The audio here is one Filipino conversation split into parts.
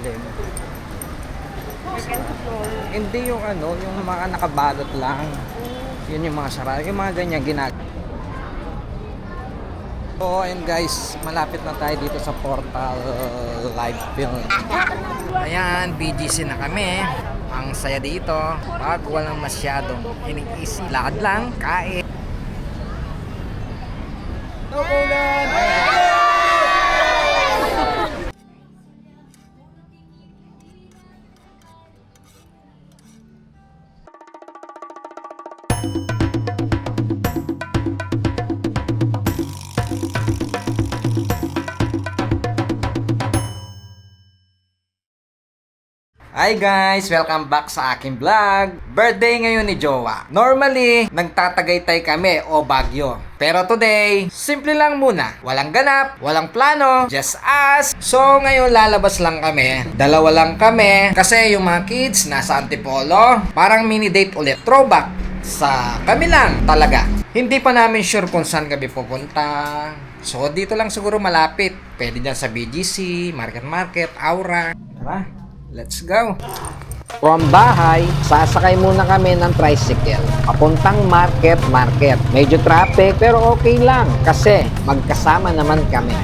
Alin? Hindi yung ano, yung mga nakabalot lang. Yun yung mga sarado. Yung mga ganyan ginagawa. So, ayun guys, malapit na tayo dito sa Portal Live Film. Ayan, BGC na kami. Ang saya dito. Pag walang masyadong iniisip. Lakad lang, kain. Hi guys! Welcome back sa aking vlog. Birthday ngayon ni Jowa. Normally, nagtatagaytay kami o Baguio. Pero today, simple lang muna. Walang ganap, walang plano, just us. So ngayon lalabas lang kami. Dalawa lang kami. Kasi yung mga kids nasa Antipolo. Parang mini date ulit. Throwback sa kami lang talaga. Hindi pa namin sure kung saan kami pupunta. So dito lang siguro malapit. Pwede dyan sa BGC, Market, Aura. Tara! Let's go! From bahay, sasakay muna kami ng tricycle. Papuntang market. Medyo traffic pero okay lang kasi magkasama naman kami.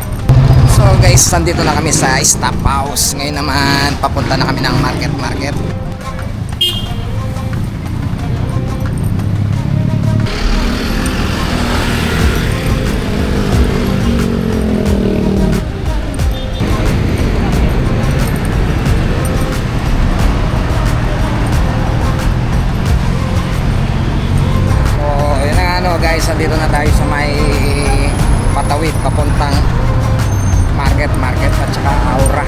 So guys, nandito na kami sa stop house. Ngayon naman, papunta na kami ng market. Guys, nandito na tayo sa may patawid papuntang market at saka Aura.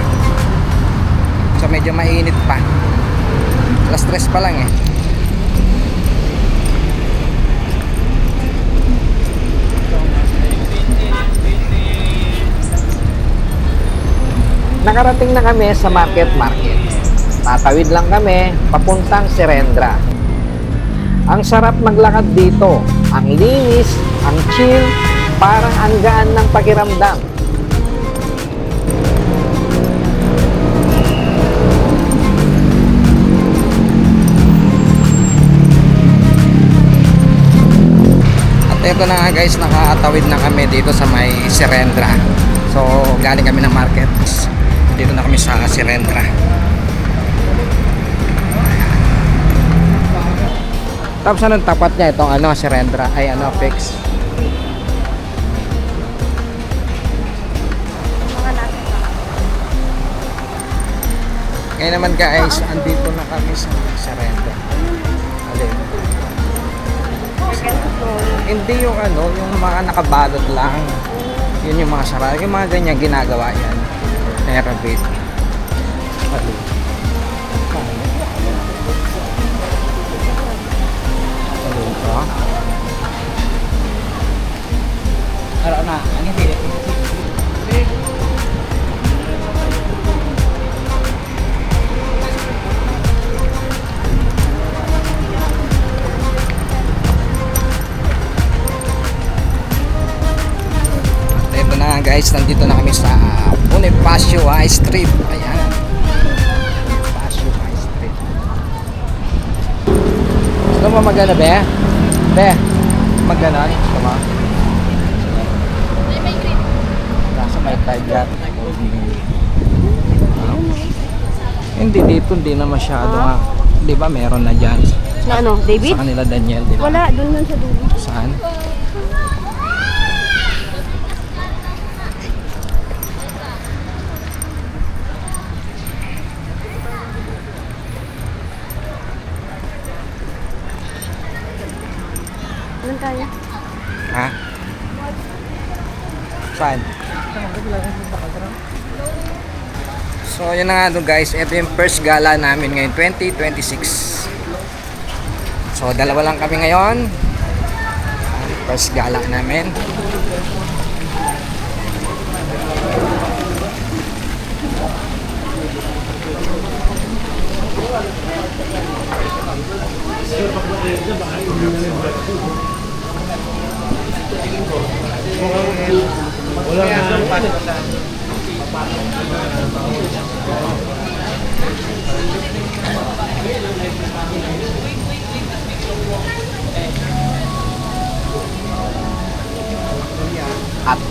So medyo mainit pa. Alas 3 pa lang eh. Nakarating na kami sa market. Tatawid lang kami papuntang Serendra. Ang sarap maglakad dito. Ang linis, ang chill, parang ang gaan ng pakiramdam. At ito na nga guys, nakatawid na kami dito sa may Serendra. So galing kami ng market. Dito na kami sa Serendra. Tapos anong tapat niya itong ano, Serendra, ay ano, fix. Ngayon naman guys, andito na kami sa Serendra. Alin? Hindi yung ano, yung mga nakabalot lang. Yun yung mga sarado. Yung mga ganyan ginagawa yan. Aerobate. Alin? Araw na, ang hindi. Ito na guys, nandito na kami sa Bonifacio High Street. Ayan. Bonifacio High Street. Gusto mo magana be? Be, magana? Gusto mo? May tagat. Hindi dito, hindi na masyado nga. Di ba meron na dyan? Na ano, David? Sa kanila Daniel, di ba? Wala, doon nun sa dulo. Saan? Doon tayo. Ha? Saan? So yun na nga doon guys, ito yung first gala namin ngayon 2026. So dalawa lang kami ngayon. First gala namin.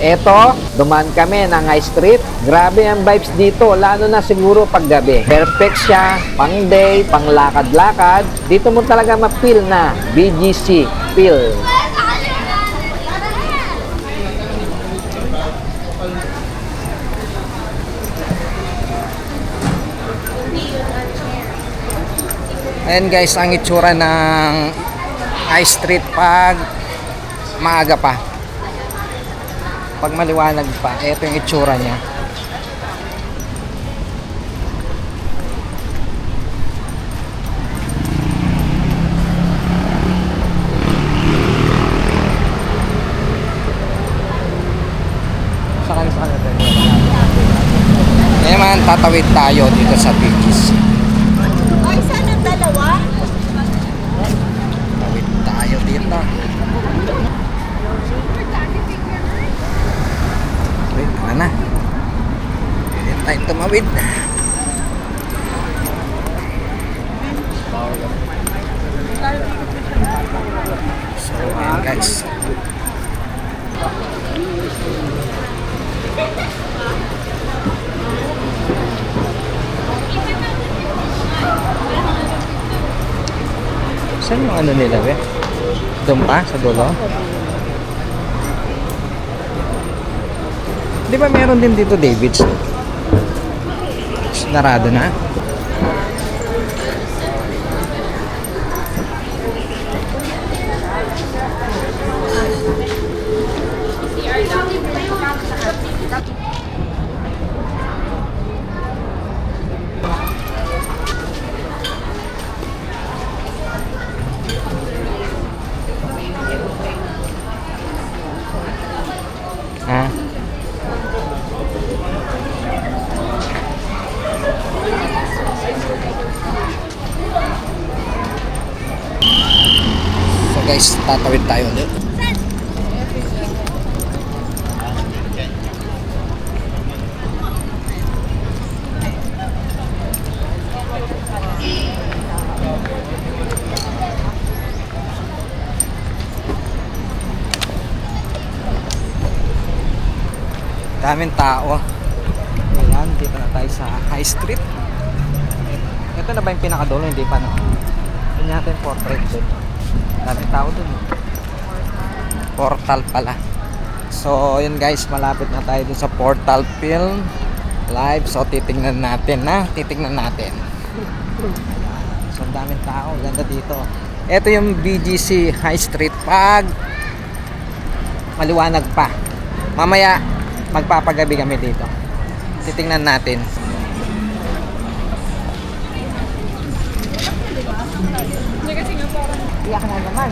Eto, dumaan kami ng High Street. Grabe ang vibes dito, lalo na siguro pag gabi. Perfect siya, pang day, pang lakad-lakad. Dito mo talaga ma-feel na BGC feel. Ayan guys, ang itsura ng High Street pag maaga pa. Pag maliwanag pa, ito yung itsura niya. Saan Ngayon man, tatawid tayo dito sa BGC. Ay, sana dalawa? Tawid tayo dito. Wait, tara na. Pwede tayo tumawid. So, ayan guys. Saan yung ano nila, be? Doon pa? Sa dulo? Di ba meron din dito David's? Narado na? Ha? So guys, tatawid tayo ulit. Daming tao. Ayan, dito na tayo sa High Street. Ito na ba yung pinakadulo? Hindi pa, no? Ito natin portrait doon. Daming tao doon. Portal pala. So, yun guys, malapit na tayo dun sa Portal Film Live. So, titingnan natin, na. Titingnan natin. So, daming tao. Ganda dito. Ito yung BGC High Street pag maliwanag pa. Mamaya, magpapagabi kami dito. Titingnan natin. Iyak na naman.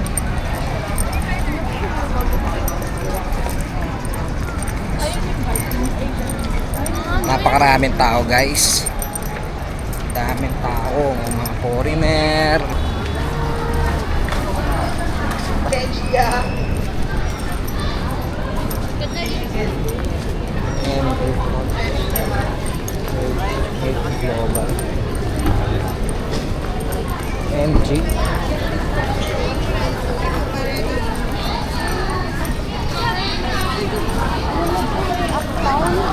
Napakaraming tao guys. Daming tao, mga foreigner. Global. MG.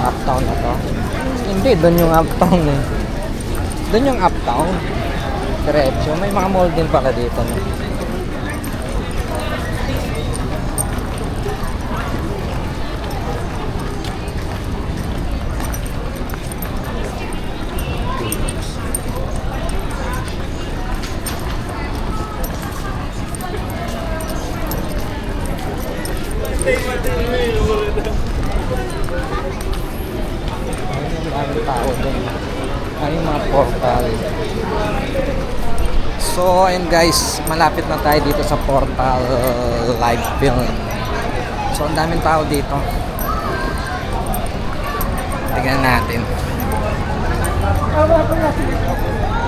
Uptown na to. Hindi, doon yung uptown eh. Doon yung uptown. Diretso. May mga mall din pala dito. No? Maraming tao dun. Ay, mga portal. So, ayun guys, malapit na tayo dito sa Portal Live Film. So, ang daming tao dito. Tingnan natin.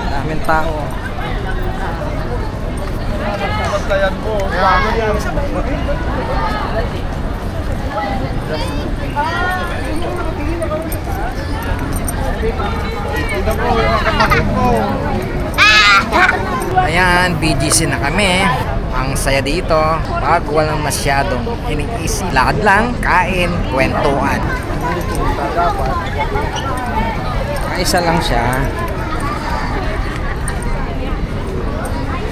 Daming tao. Ayan, BGC na kami. Ang saya dito, pag walang masyadong iniisip. Lakad lang, kain, kwentuhan. Isa lang siya.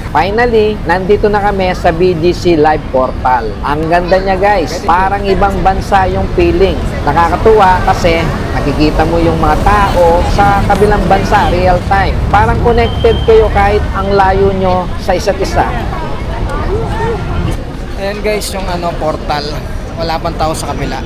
Finally, nandito na kami sa BGC Live Portal. Ang ganda niya guys, parang ibang bansa yung feeling. Nakakatuwa kasi nakikita mo yung mga tao sa kabilang bansa real time. Parang connected kayo kahit ang layo nyo sa isa't isa. Ayan guys, yung portal. Wala pang tao sa kabila.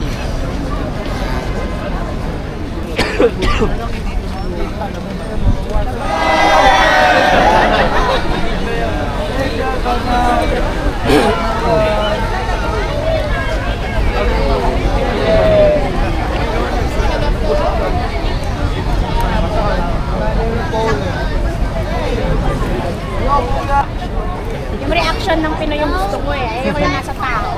Yung reaction ng Pinoy yung gusto ko eh. Ayoko yung nasa tao.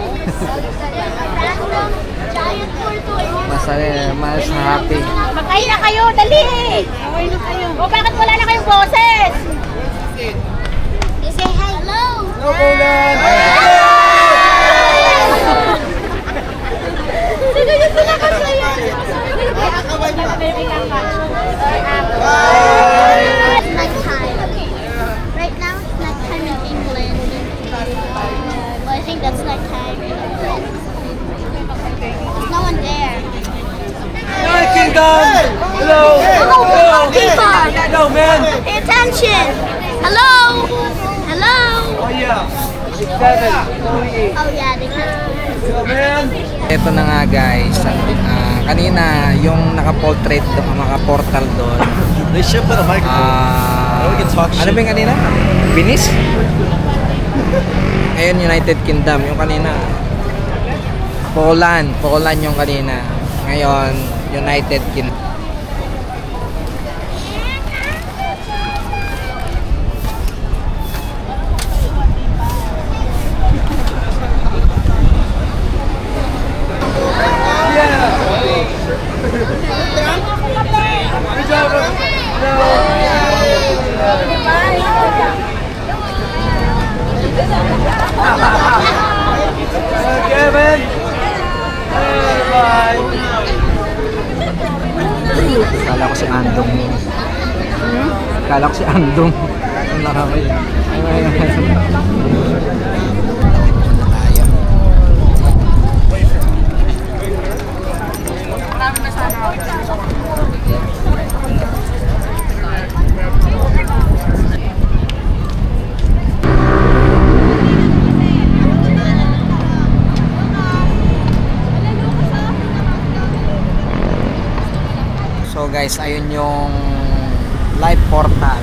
Masaya, mas happy. Magkain na kayo, dali! Magkain na kayo. O bakit wala na kayong boses? You say hello! Hello, Poland! Sige, yun sila kasi yan. It's nighttime. Right now, it's nighttime in England. Well, I think that's nighttime in England. There's no one there. United Kingdom! Hello! Oh, people! Hello, man! Pay attention! Hello! Hello! Oh, yeah. 7, 48. Oh yeah, they can. Hello, man! Ito na nga guys. Kanina, yung naka-portrait doon, naka-portal doon. They should put a microphone. We can talk Ano ba yung kanina? Venice? Ngayon, United Kingdom. Yung kanina, Poland. Poland yung kanina. Ngayon, United Kingdom. Kevin! Bye! Kala ko si Andong. Kala ko si Andong. Ang nakakay. So guys, ayun yung live portal.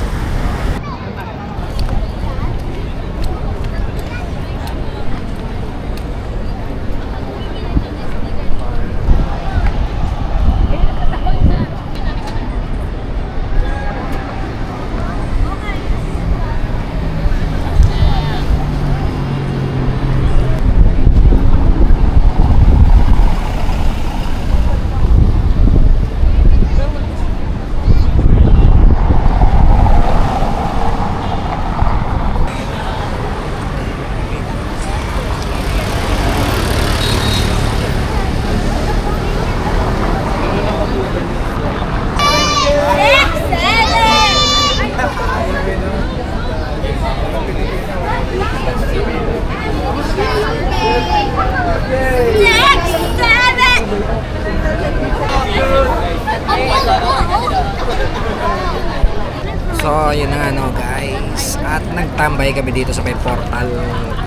So, yun na nga no guys. At nagtambay kami dito sa may portal,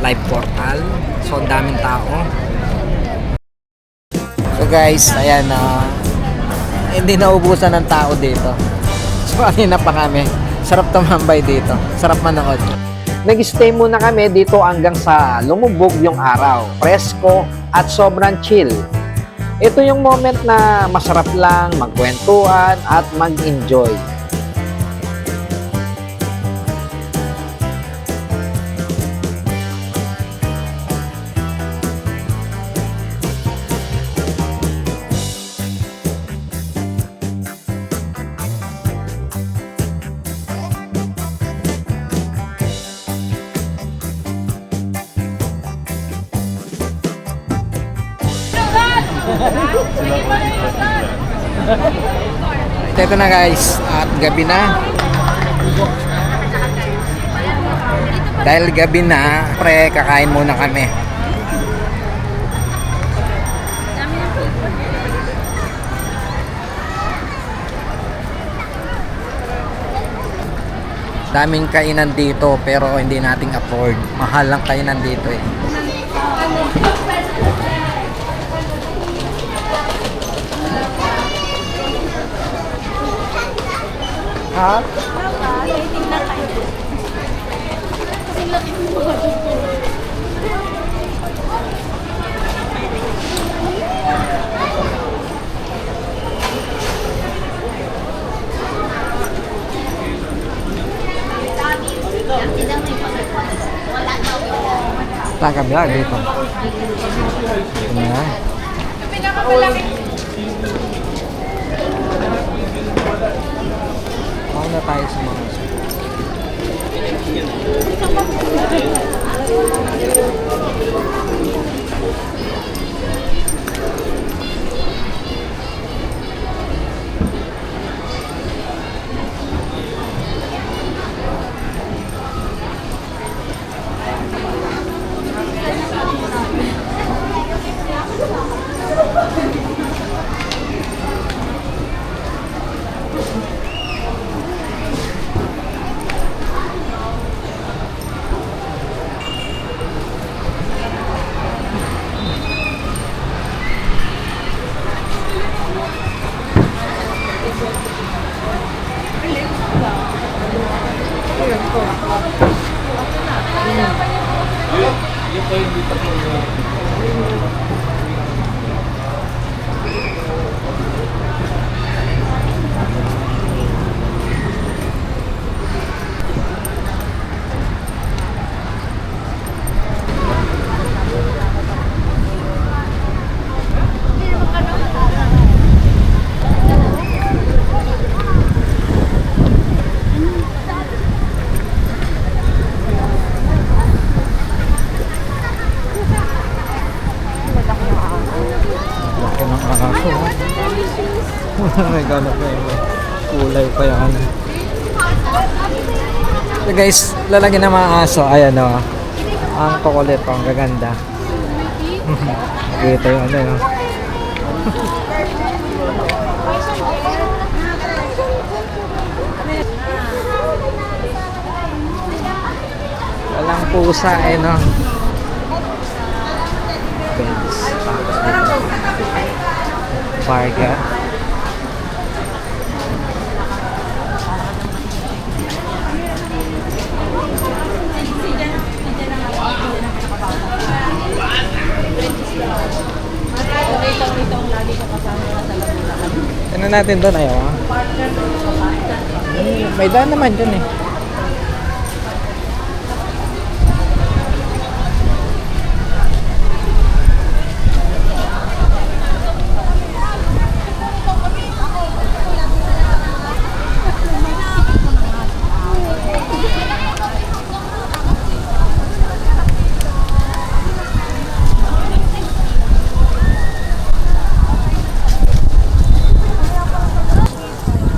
live portal. So, ang daming tao. So guys, ayan hindi naubusan ng tao dito. So, kanina pa kami. Sarap tumambay dito. Sarap manood. Nag-stay muna kami dito hanggang sa lumubog yung araw. Presko at sobrang chill. Ito yung moment na masarap lang magkwentuhan at mag-enjoy. Ito na guys, at gabi na. Dahil gabi na, pre, kakain muna kami. Daming kainan dito pero hindi nating afford. Mahal lang kainan dito eh. Ha? Taka vlog dito. Ayan. Mauna tayo sa mga may gano'n pa yung kulay pa yan. So guys, lalagyan ng mga aso. Ayan o. Ang kukulit o. Ang gaganda. Nakita yung ano yun. Walang pusa eh no. Beds. Parga. Ano natin doon ayaw ha? May daan naman dyan eh.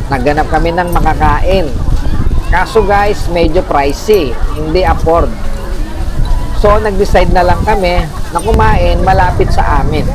Nagganap kami ng makakain. Kaso guys, medyo pricey. Hindi afford. So, nag-decide na lang kami na kumain malapit sa amin.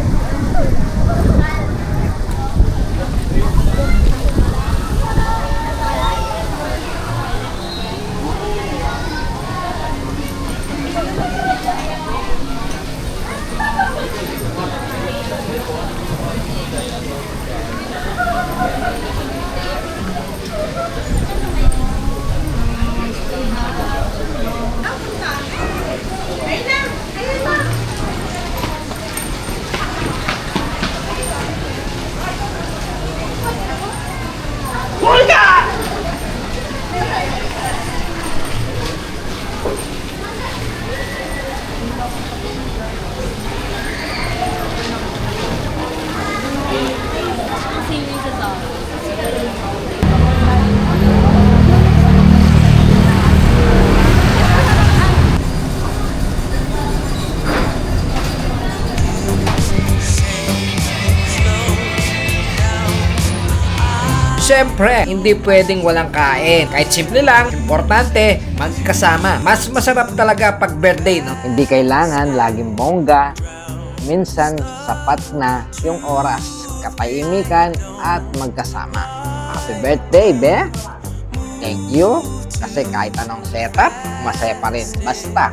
syempre, hindi pwedeng walang kain. Kahit simple lang, importante, magkasama. Mas masarap talaga pag birthday, no? Hindi kailangan laging bongga. Minsan, sapat na yung oras, katahimikan at magkasama. Happy birthday, be! Thank you. Kasi kahit anong setup, masaya pa rin. Basta,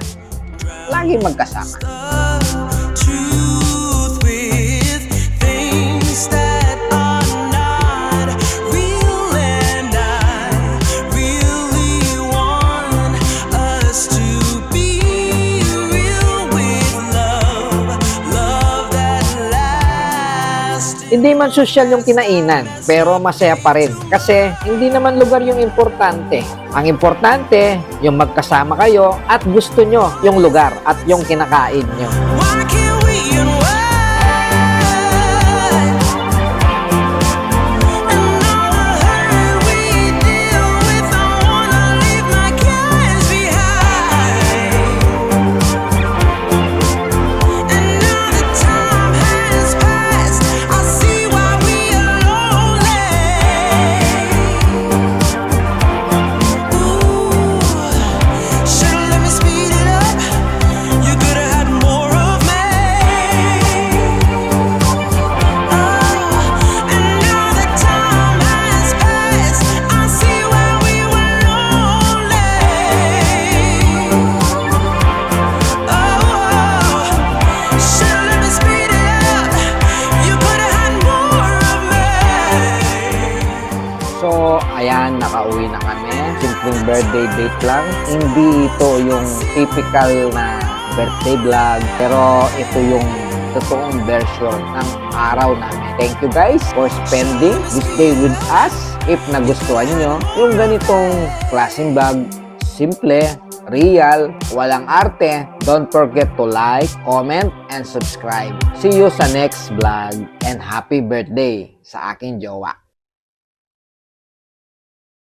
lagi magkasama. Truth with things that are not real, and I really want us to be real with love that lasts. Hindi man sosyal yung kinainan, pero masaya pa rin. Kasi hindi naman lugar yung importante. Ang importante, yung magkasama kayo at gusto nyo yung lugar at yung kinakain nyo. Why can't we unwind? And all the hurt we deal with, I wanna leave my cares behind. And now the time has passed, I see why we are lonely. Ooh, should've let me speed it up. You could've had more of me. And now the time has passed, I see why we were lonely. Should've let me speed it up. You could've had more of me. So, ayan, nakauwi na kami. Simpleng birthday date lang. Hindi ito yung typical na birthday vlog, pero ito yung totoong version ng araw namin. Thank you guys for spending this day with us. If nagustuhan nyo yung ganitong klaseng vlog, simple, real, walang arte, don't forget to like, comment, and subscribe. See you sa next vlog, and happy birthday sa aking jowa.